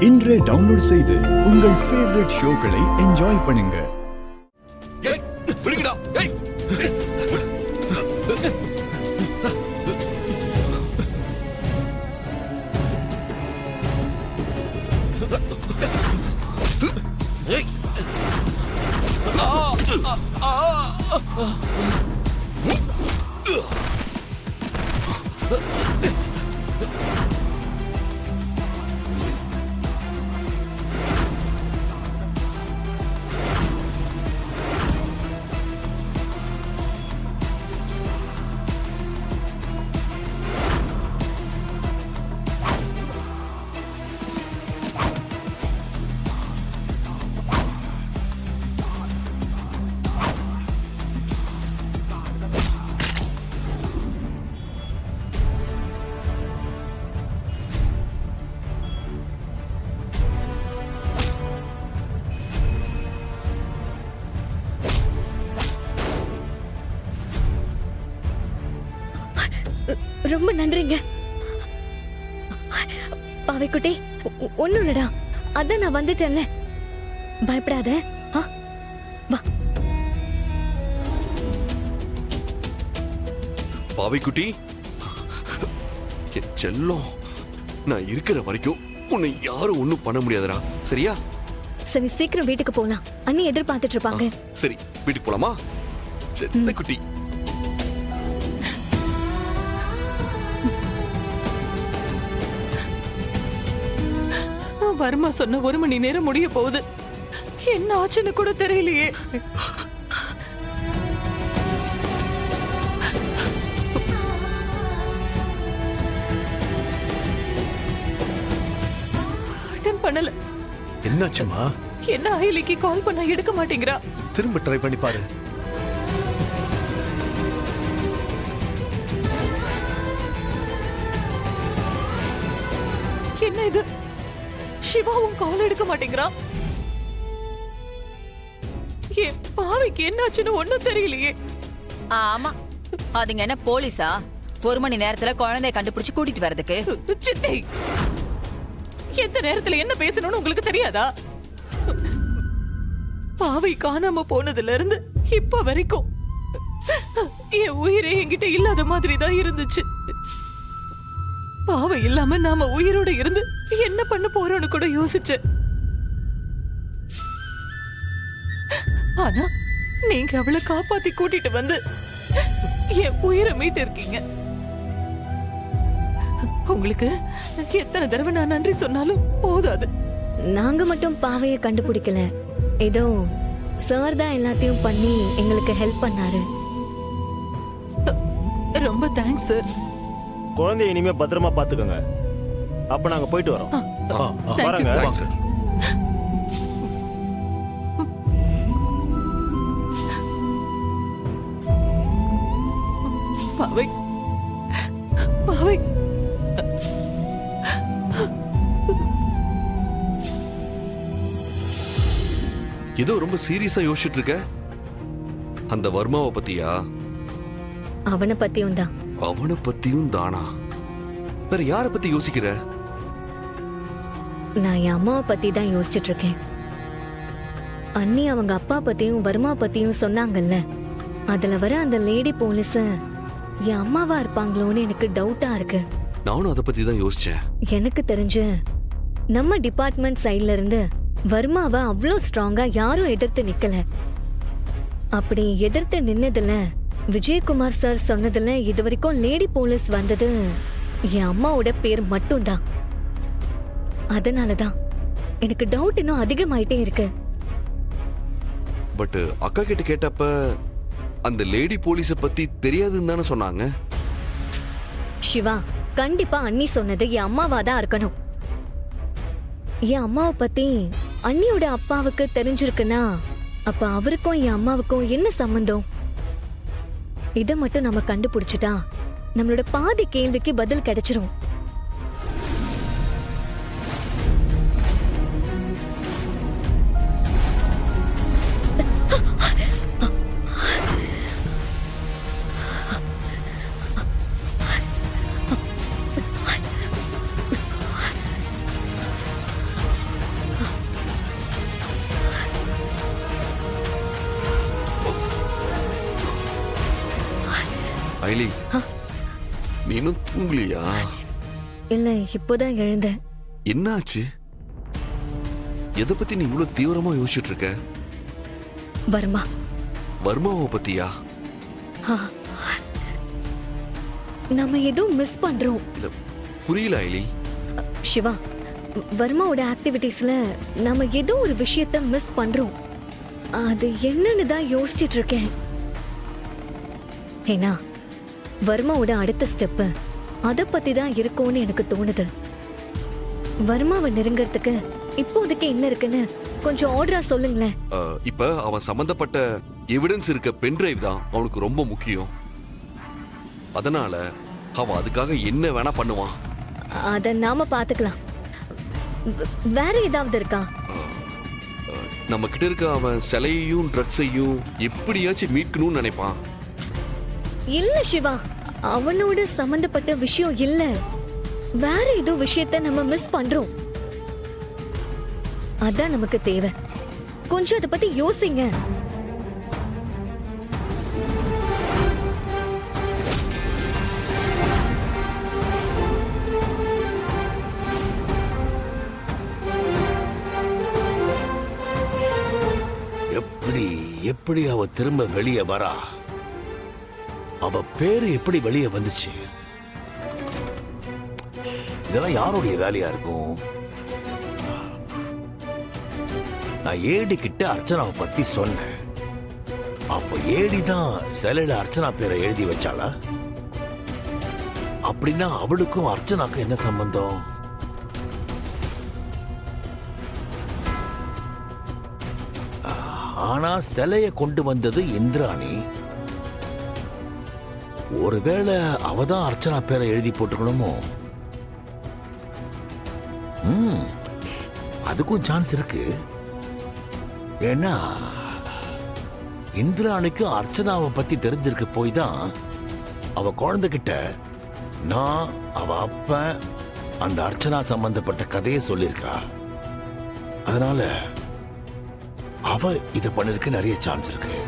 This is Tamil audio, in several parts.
இன்றே டவுன்லோட் செய்து உங்கள் ஃபேவரட் ஷோக்களை என்ஜாய் பண்ணுங்க. ரொம்ப நன்றிங்க பாவைக்குட்டி. ஒண்ணும் இல்லடா, அதான் நான் வந்துட்டேன்ல, பயப்படாத. வா பாவைக்குட்டி, செல்லம், நான் இருக்கிற வரைக்கும் உன்னை யாரும் ஒண்ணும் பண்ண முடியாதுடா, சரியா? சரி, சீக்கிரம் வீட்டுக்கு போலாம், அண்ணி எதிர்பார்த்துட்டு இருப்பாங்க. சரி, வீட்டுக்கு போலாமா? செல்ல குட்டி. வர்மா சொன்ன 1 மணி நேரம் முடிய போகுது. என்ன ஆச்சுன்னு கூட தெரியலையே. அட்டன் பண்ணல. என்னாச்சுமா? என்ன அயலிக்கு கால் பண்ண எடுக்க மாட்டேங்கிறா. திரும்ப ட்ரை பண்ணி பாரு. என்ன இது? சிவாவும் கால் எடுக்க மாட்டேங்கிறான். என் பாவைக்கு என்னாச்சுன்னு ஒண்ணும் தெரியலையே. ஆமா, அதுங்க என்ன போலீஸா? 1 மணி நேரத்துல குழந்தைய கண்டுபிடிச்சு கூட்டிட்டு வரதுக்கு? சித்தி, எந்த நேரத்துல என்ன பேசணும்னு உங்களுக்கு தெரியாதா? பாவை காணாம போனதுல இருந்து இப்ப வரைக்கும் என் உயிரே என்கிட்ட இல்லாத மாதிரி தான் இருந்துச்சு. பாவை இல்லாம நாம உயிரோட இருந்து என்ன பண்ண போறோம்னு கூட யோசிச்சேன். ஆனா நீங்க அவளை காப்பாத்தி கூட்டிட்டு வந்து என் உயிரை மீட்டு இருக்கீங்க. உங்களுக்கு எத்தனை தடவை நான் நன்றி சொன்னாலும் போதாது. நாங்க மட்டும் பாவைய கண்டுபிடிக்கல, ஏதோ சார் தான் எல்லாத்தையும் பண்ணி எங்களுக்கு ஹெல்ப் பண்ணாரு. ரொம்ப தேங்க்ஸ் சார். குழந்தைய இனிமே பத்திரமா பாத்துக்கோங்க. அப்ப நாங்க போயிட்டு வரோம். Thank you sir. பாவை, பாவை, ஏதோ ரொம்ப சீரியஸா யோசிச்சுட்டு இருக்க. அந்த வர்மாவை பத்தியா? அவனை பத்தியும் தான். அவனை பத்தியும் தானா? வேற யார பத்தி யோசிக்கிற? நான் என் அம்மாவை பத்தி தான் யோசிச்சுட்டு இருக்கேன். அண்ணி அவங்க அப்பா பத்தியும் வர்மா பத்தியும் சொன்னாங்கல்ல, அதுல வர அந்த லேடி போலீஸ் என் அம்மாவா இருப்பாங்களோன்னு எனக்கு டவுட்டா இருக்கு. நானும் அதை பத்தி தான் யோசிச்சேன். எனக்கு தெரிஞ்சு நம்ம டிபார்ட்மெண்ட் சைட்ல இருந்து வர்மாவை அவ்வளோ ஸ்ட்ராங்கா யாரும் எதிர்த்து நிக்கல. அப்படி எதிர்த்து நின்னதுல விஜயகுமார் சார் சொன்னதுல இது வரைக்கும் லேடி போலீஸ் வந்தது என் அம்மாவோட பேர் மட்டும்தான். அதனாலதான் எனக்கு டவுட் இன்னும் அதிகமாயிட்டே இருக்கு. பட் அக்கா கிட்ட கேட்டப்ப அந்த லேடி போலீஸ பத்தி தெரியாதுன்னு தானே சொன்னாங்க. சிவா, கண்டிப்பா அண்ணி சொன்னது என் அம்மாவா தான் இருக்கணும். என் அம்மாவை பத்தி அண்ணியோட அப்பாவுக்கு தெரிஞ்சிருக்குன்னா அப்ப அவருக்கும் என் அம்மாவுக்கும் என்ன சம்பந்தம்? இத மட்டும் நம்ம கண்டுபிடிச்சிட்டா நம்மளோட பாதி கேள்விக்கு பதில் கிடைச்சிரும். ஐலி நீனும் தூங்கலியா? இல்ல இப்போதான் எழுந்தேன். என்னாச்சு? எதை பத்தி நீ இவ்வளவு தீவிரமா யோசிச்சுட்டு இருக்க? வர்மா. வர்மாவை பத்தியா? ஆ. நம்ம ஏதோ மிஸ் பண்றோம். இல்ல புரியல ஐலி. சிவா, வர்மாவோட ஆக்டிவிட்டீஸ்ல நம்ம ஏதோ ஒரு விஷயத்த மிஸ் பண்றோம். அது என்னன்னு தான் யோசிச்சுட்டு இருக்கேன். ஏன்னா வர்மாவோட அடுத்த ஸ்டெப் அத பத்தி தான் இருக்கும்னு எனக்கு தோணுது. வர்மாவை நெருங்கறதுக்கு இப்போதைக்கு என்ன இருக்குன்னு கொஞ்சம் ஆர்டரா சொல்லுங்களேன். இப்ப அவன் சம்பந்தப்பட்ட எவிடன்ஸ் இருக்க பென்டிரைவ் தான் அவனுக்கு ரொம்ப முக்கியம். அதனால அவன் அதுக்காக என்ன வேணா பண்ணுவான். அத நாம பாத்துக்கலாம். வேற ஏதாவது இருக்கா? நம்ம கிட்ட இருக்க அவன் சிலையையும் ட்ரக்ஸையும் எப்படியாச்சும் மீட்கணும்னு நினைப்பான். இல்ல சிவா, அவனோட சம்பந்தப்பட்ட விஷயம் இல்ல. வேற ஏதோ விஷயத்த நம்ம மிஸ் பண்றோம். அதான் நமக்கு தேவை. கொஞ்சம் அதை பத்தி யோசிங்க. எப்படி அவ திரும்ப வெளியே வரா? அவ பேரு எப்படி வெளியே வந்துச்சு? இதெல்லாம் யாருடைய வேலையா இருக்கும்? நான் ஏடி கிட்ட அர்ச்சனாவை பத்தி சொன்னேன். அப்ப ஏடி தான் சிலையில அர்ச்சனா பேரை எழுதி வச்சாளா? அப்படின்னா அவளுக்கும் அர்ச்சனாக்கும் என்ன சம்பந்தம்? ஆனா சிலைய கொண்டு வந்தது இந்திராணி. ஒருவேளை அவதான் அர்ச்சனா பேரை எழுதி போட்டுக்கணுமோ? அதுக்கும் சான்ஸ் இருக்கு. ஏன்னா இந்திராணிக்கு அர்ச்சனாவை பத்தி தெரிஞ்சிருக்க போய் தான் அவ குழந்தைகிட்ட நான் அவ அப்ப அந்த அர்ச்சனா சம்பந்தப்பட்ட கதையை சொல்லியிருக்கா. அதனால அவ இத பண்ணிருக்க நிறைய சான்ஸ் இருக்கு.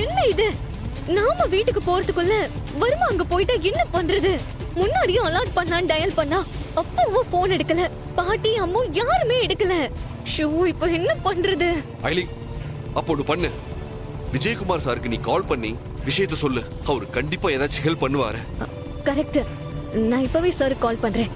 என்ன இது? நாம வீட்டுக்கு போறதுக்குள்ள வர்மா அங்க போயிட்டா என்ன பண்றது? முன்னாடியும் அலர்ட் பண்ணான்னு டயல் பண்ணா அப்பவும் போன் எடுக்கல. பாட்டி அம்மு யாருமே எடுக்கல. ஷோ, இப்போ என்ன பண்றது? ஐலி, அப்போ ஒண்ணு பண்ணு. விஜயகுமார் சாருக்கு நீ கால் பண்ணி விஷயத்த சொல்லு. அவர் கண்டிப்பா ஏதாச்சும் ஹெல்ப் பண்ணுவாரு. கரெக்ட். நான் இப்பவே சார் கால் பண்றேன்.